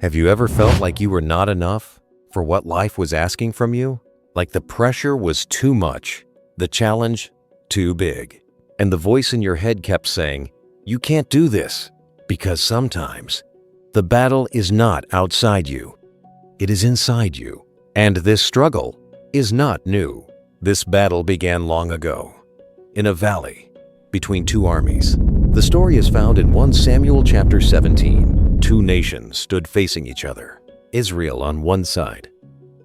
Have you ever felt like you were not enough for what life was asking from you? Like the pressure was too much, the challenge too big, and the voice in your head kept saying, "You can't do this," because sometimes the battle is not outside you, it is inside you. And this struggle is not new. This battle began long ago, in a valley between two armies. The story is found in 1 Samuel chapter 17. Two nations stood facing each other, Israel on one side,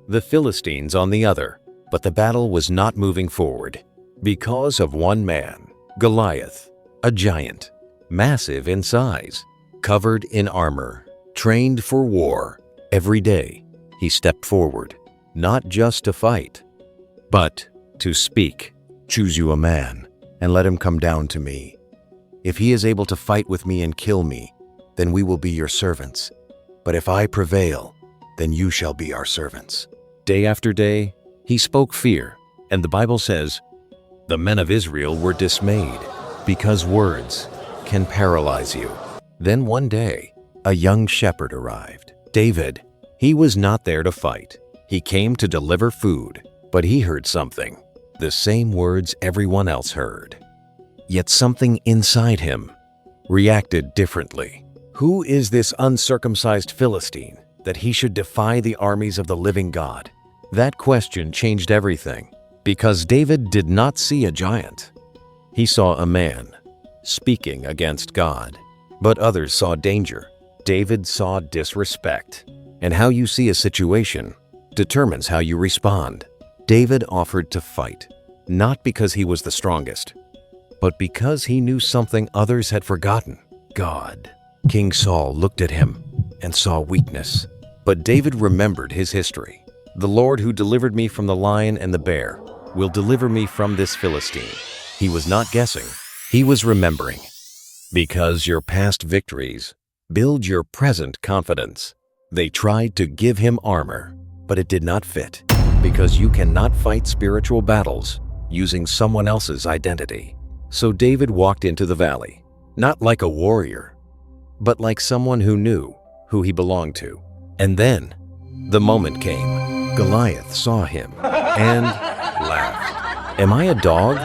the Philistines on the other. But the battle was not moving forward because of one man, Goliath, a giant, massive in size, covered in armor, trained for war. Every day, he stepped forward, not just to fight, but to speak. "Choose you a man, and let him come down to me. If he is able to fight with me and kill me, then we will be your servants. But if I prevail, then you shall be our servants." Day after day, he spoke fear, and the Bible says, the men of Israel were dismayed because words can paralyze you. Then one day, a young shepherd arrived. David. He was not there to fight. He came to deliver food, but he heard something, the same words everyone else heard. Yet something inside him reacted differently. Who is this uncircumcised Philistine that he should defy the armies of the living God? That question changed everything, because David did not see a giant. He saw a man speaking against God, but others saw danger. David saw disrespect. And how you see a situation determines how you respond. David offered to fight, not because he was the strongest, but because he knew something others had forgotten: God. King Saul looked at him and saw weakness, but David remembered his history. "The Lord who delivered me from the lion and the bear will deliver me from this Philistine." He was not guessing, he was remembering. Because your past victories build your present confidence. They tried to give him armor, but it did not fit, because you cannot fight spiritual battles using someone else's identity. So David walked into the valley, not like a warrior, but like someone who knew who he belonged to. And then the moment came. Goliath saw him and laughed. "Am I a dog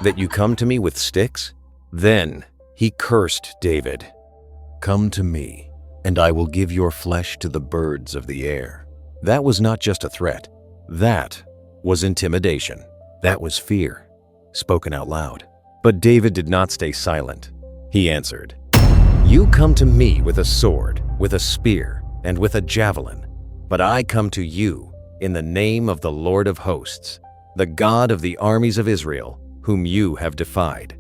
that you come to me with sticks?" Then he cursed David. "Come to me, and I will give your flesh to the birds of the air." That was not just a threat. That was intimidation. That was fear, spoken out loud. But David did not stay silent. He answered, "You come to me with a sword, with a spear, and with a javelin, but I come to you in the name of the Lord of hosts, the God of the armies of Israel, whom you have defied.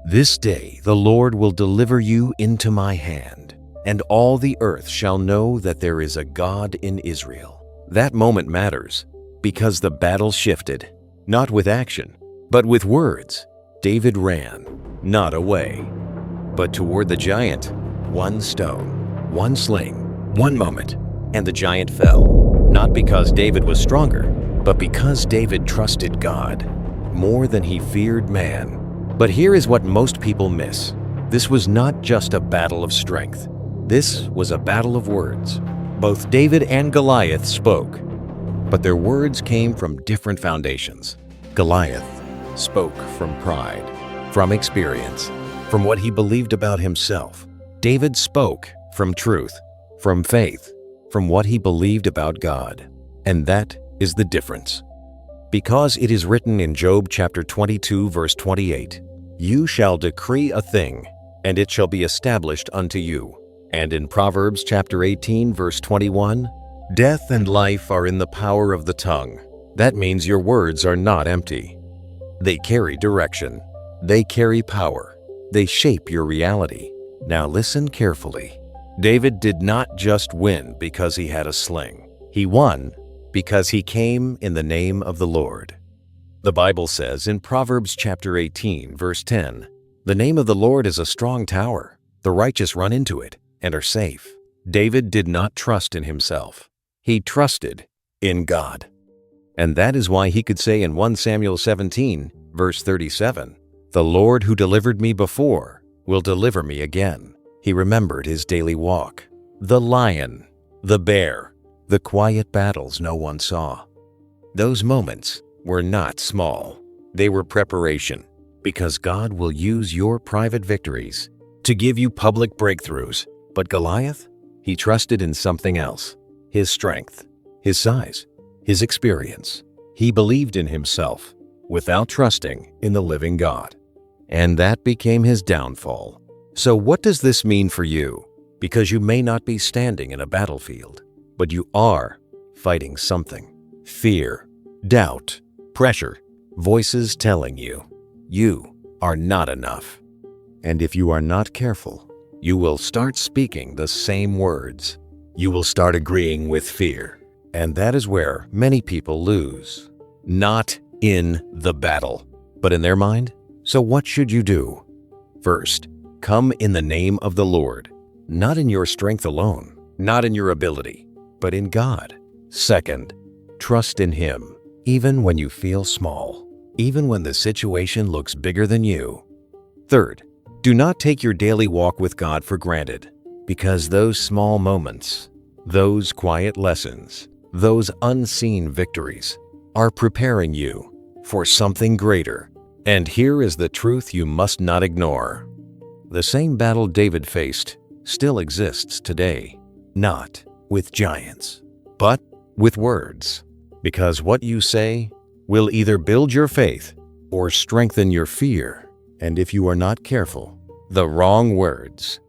This day the Lord will deliver you into my hand, and all the earth shall know that there is a God in Israel." That moment matters, because the battle shifted, not with action, but with words. David ran, not away, but toward the giant. One stone, one sling, one moment, and the giant fell. Not because David was stronger, but because David trusted God more than he feared man. But here is what most people miss. This was not just a battle of strength. This was a battle of words. Both David and Goliath spoke, but their words came from different foundations. Goliath spoke from pride, from experience, from what he believed about himself. David spoke from truth, from faith, from what he believed about God. And that is the difference. Because it is written in Job chapter 22, verse 28, "You shall decree a thing, and it shall be established unto you." And in Proverbs chapter 18, verse 21, "Death and life are in the power of the tongue." That means your words are not empty. They carry direction. They carry power. They shape your reality. Now listen carefully. David did not just win because he had a sling. He won because he came in the name of the Lord. The Bible says in Proverbs chapter 18, verse 10, "The name of the Lord is a strong tower. The righteous run into it and are safe." David did not trust in himself. He trusted in God. And that is why he could say in 1 Samuel 17, verse 37, "The Lord who delivered me before will deliver me again." He remembered his daily walk. The lion The bear, the quiet battles no one saw. Those moments were not small. They were preparation, because God will use your private victories to give you public breakthroughs. But Goliath, he trusted in something else: his strength, his size, his experience. He believed in himself without trusting in the living God. And that became his downfall. So what does this mean for you? Because you may not be standing in a battlefield, but you are fighting something. Fear, doubt, pressure, voices telling you are not enough. And if you are not careful, you will start speaking the same words. You will start agreeing with fear. And that is where many people lose. Not in the battle, but in their mind. So what should you do? First, come in the name of the Lord, not in your strength alone, not in your ability, but in God. Second, trust in Him, even when you feel small, even when the situation looks bigger than you. Third, do not take your daily walk with God for granted, because those small moments, those quiet lessons, those unseen victories are preparing you for something greater. And here is the truth you must not ignore. The same battle David faced still exists today, not with giants, but with words. Because what you say will either build your faith or strengthen your fear. And if you are not careful, the wrong words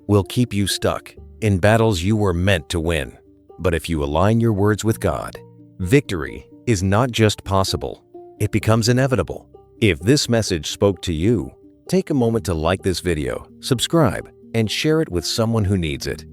will keep you stuck in battles you were meant to win. But if you align your words with God, victory is not just possible, it becomes inevitable. If this message spoke to you, take a moment to like this video, subscribe, and share it with someone who needs it.